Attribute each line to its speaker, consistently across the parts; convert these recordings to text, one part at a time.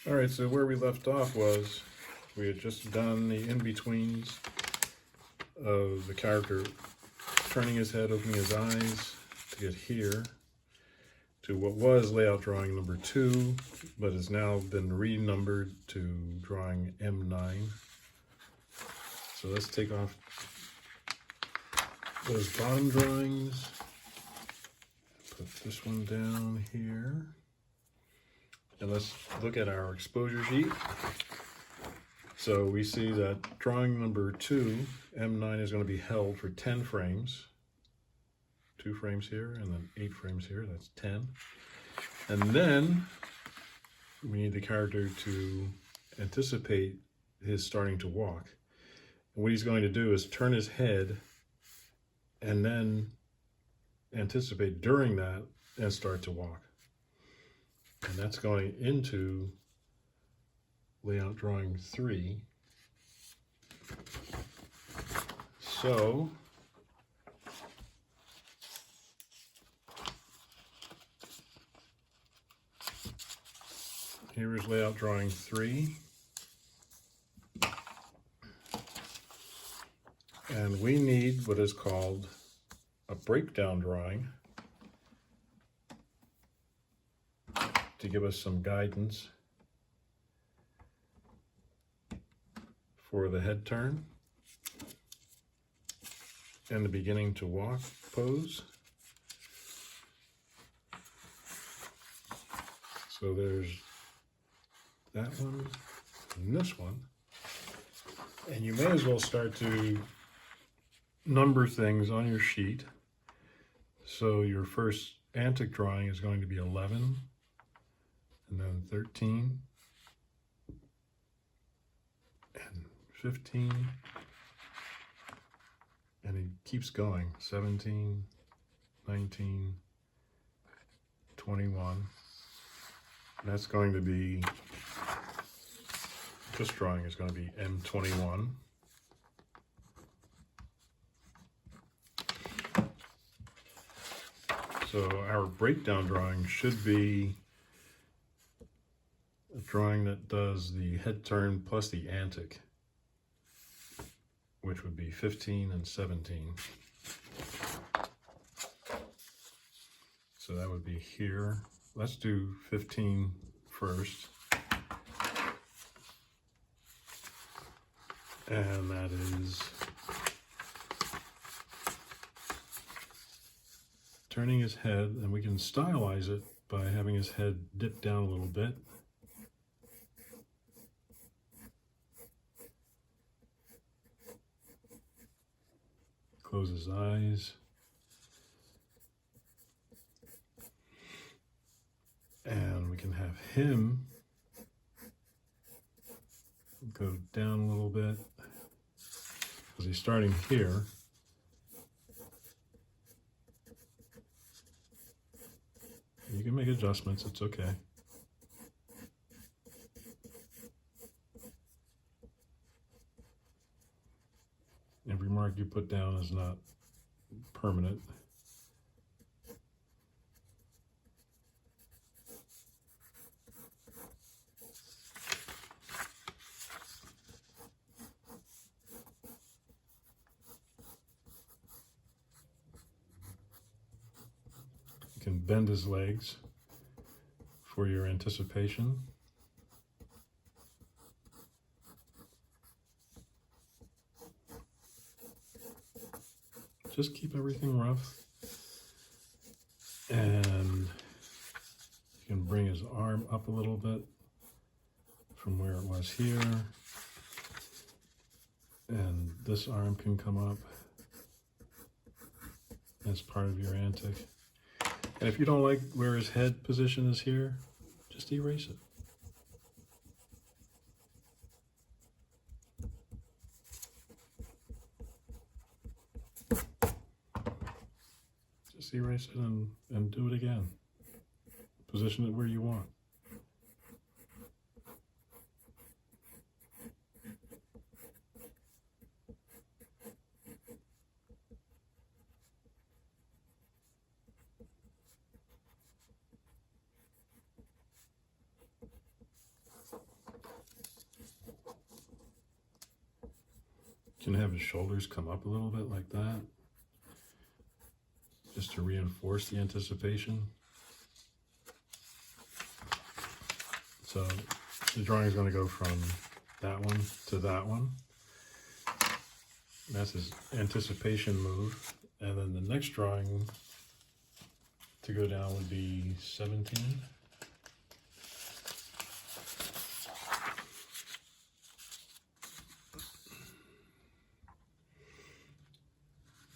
Speaker 1: Alright, so where we left off was we had just done the in-betweens of the character turning his head, opening his eyes to get here to what was layout drawing number 2, but has now been renumbered to drawing M9. So let's take off those bottom drawings, put this one down here. And let's look at our exposure sheet. So we see that drawing number 2, M9, is going to be held for 10 frames. 2 frames here and then 8 frames here, that's 10. And then we need the character to anticipate his starting to walk. And what he's going to do is turn his head and then anticipate during that and start to walk. And that's going into layout drawing 3. So here is layout drawing 3. And we need what is called a breakdown drawing to give us some guidance for the head turn and the beginning to walk pose. So there's that one and this one. And you may as well start to number things on your sheet. So your first antic drawing is going to be 11, and then 13, and 15, and it keeps going, 17, 19, 21, and that's going to be, this drawing is going to be M21. So our breakdown drawing should be a drawing that does the head turn plus the antic, which would be 15 and 17. So that would be here. Let's do 15 first. And that is turning his head, and we can stylize it by having his head dip down a little bit. Close his eyes. And we can have him go down a little bit because he's starting here. You can make adjustments, it's okay. Every mark you put down is not permanent. You can bend his legs for your anticipation. Just keep everything rough. And you can bring his arm up a little bit from where it was here. And this arm can come up as part of your antic. And if you don't like where his head position is here, just erase it. Just erase it and do it again. Position it where you want. can have his shoulders come up a little bit like that, just to reinforce the anticipation. So the drawing is going to go from that one to that one. That's his anticipation move. And then the next drawing to go down would be 17.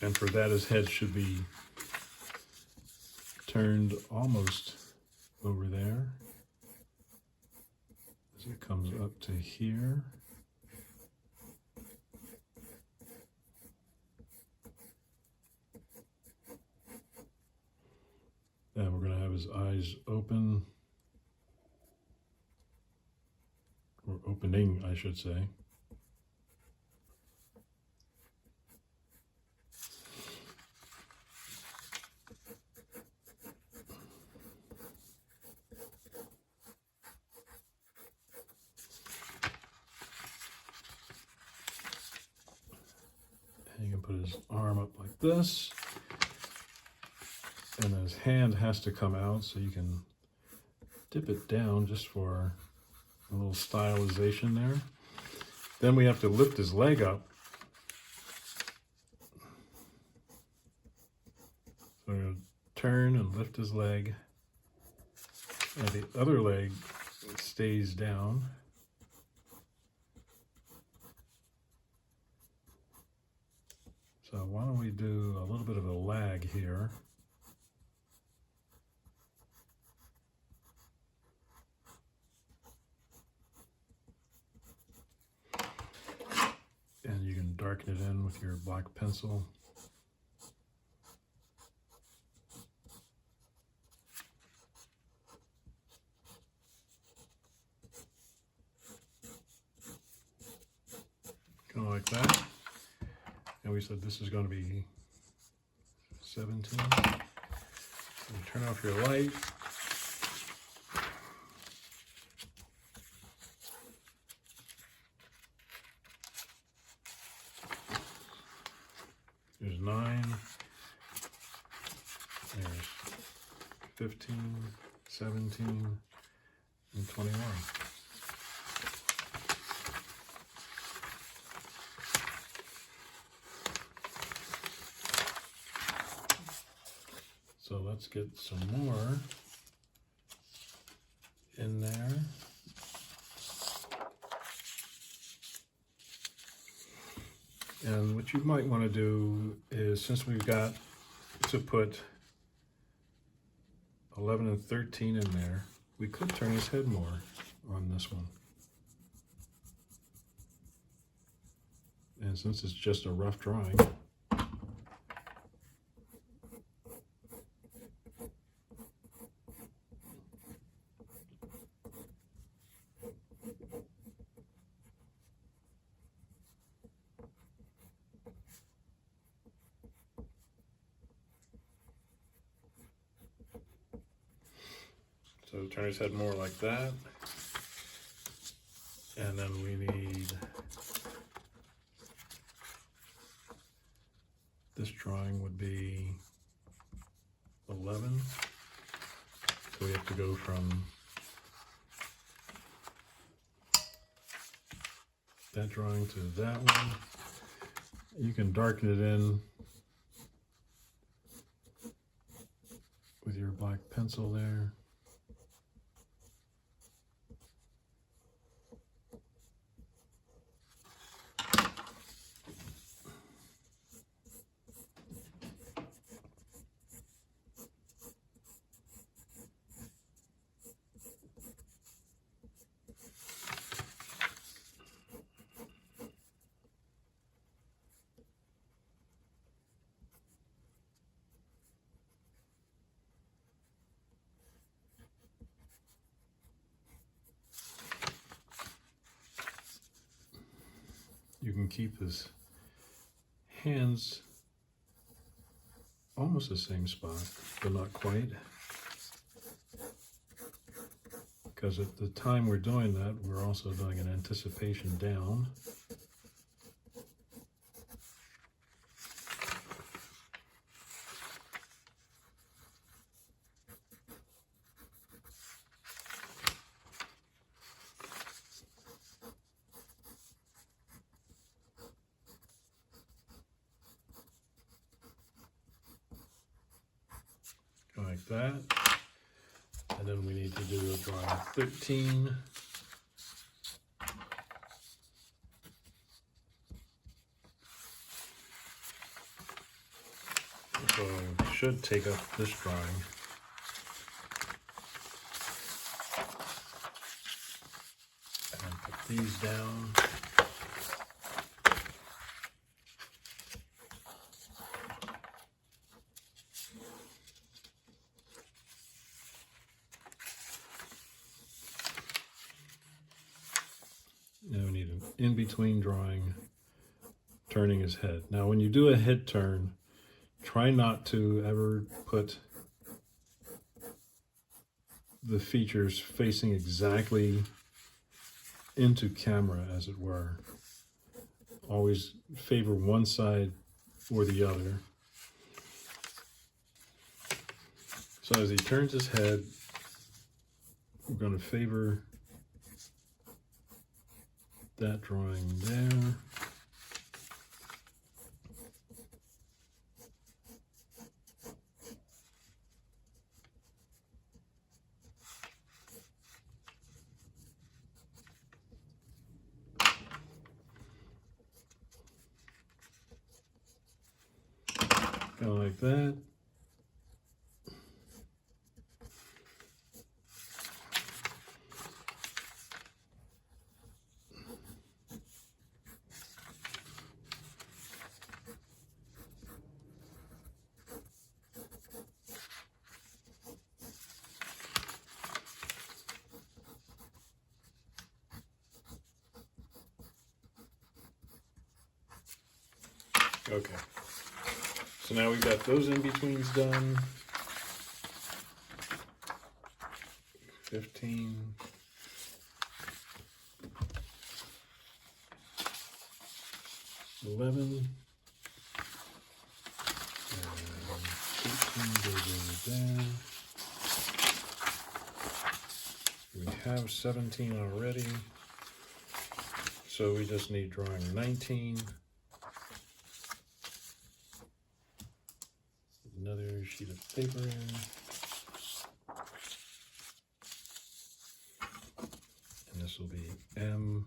Speaker 1: And for that, his head should be turned almost over there as it comes up to here. And we're going to have his eyes open, or opening, I should say. And you can put his arm up like this. And his hand has to come out, so you can dip it down just for a little stylization there. Then we have to lift his leg up. So we're going to turn and lift his leg. And the other leg stays down. So why don't we do a little bit of a lag here. And you can darken it in with your black pencil. Kind of like that. And we said this is going to be 17. So you turn off your light. There's 9, there's 15, 17, and 21. So let's get some more in there. And what you might want to do is, since we've got to put 11 and 13 in there, we could turn his head more on this one. And since it's just a rough drawing, so turn his head more like that. And then we need this drawing would be 11. So we have to go from that drawing to that one. You can darken it in with your black pencil there. You can keep his hands almost the same spot, but not quite. Because at the time we're doing that, we're also doing an anticipation down. that. And then we need to do a drawing 13. So we should take up this drawing. And put these down. Now we need an in-between drawing, turning his head. Now when you do a head turn, try not to ever put the features facing exactly into camera, as it were. Always favor one side or the other. So as he turns his head, we're going to favor that drawing there. Go like that. Okay. So now we've got those in-betweens done. 15. 11. And 18 goes over there. We have 17 already. So we just need drawing 19. Another sheet of paper in. And this will be M19.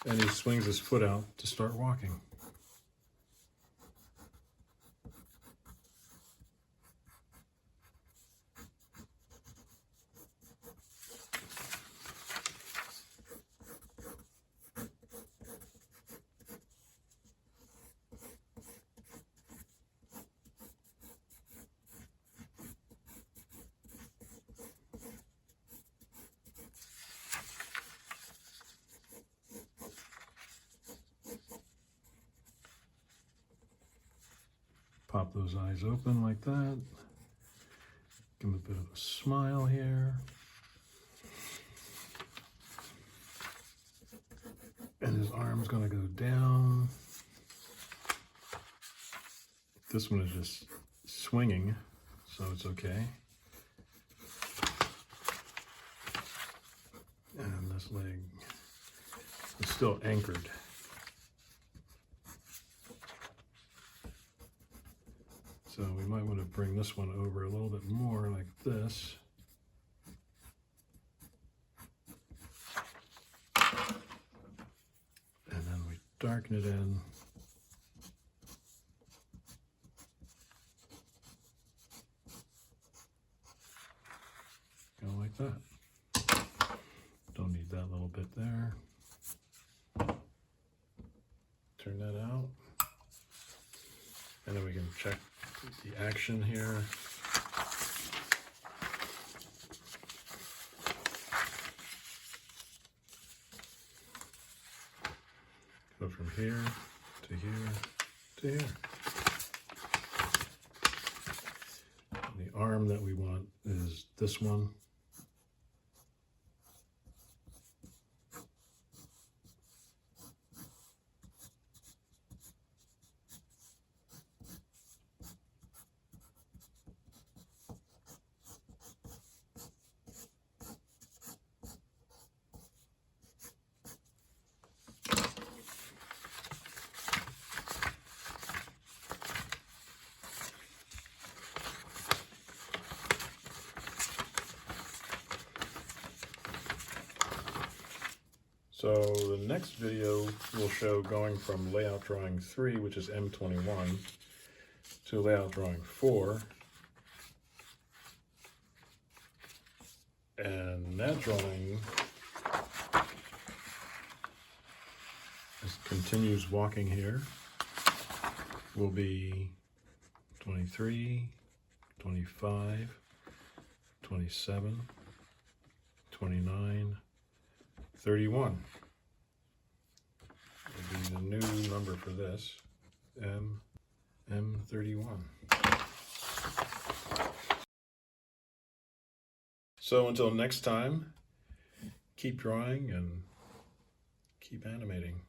Speaker 1: And he swings his foot out to start walking. Pop those eyes open like that. Give him a bit of a smile here. And his arm's gonna go down. This one is just swinging, so it's okay. And this leg is still anchored. So we might want to bring this one over a little bit more like this. And then we darken it in. Go like that. Don't need that little bit there. Turn that out. And then we can check the action here. Go from here to here to here. And the arm that we want is this one. So the next video will show going from layout drawing 3, which is M21, to layout drawing 4. And that drawing continues walking here. Will be 23, 25, 27, 29, 31. Will be the new number for this, M31. So until next time, keep drawing and keep animating.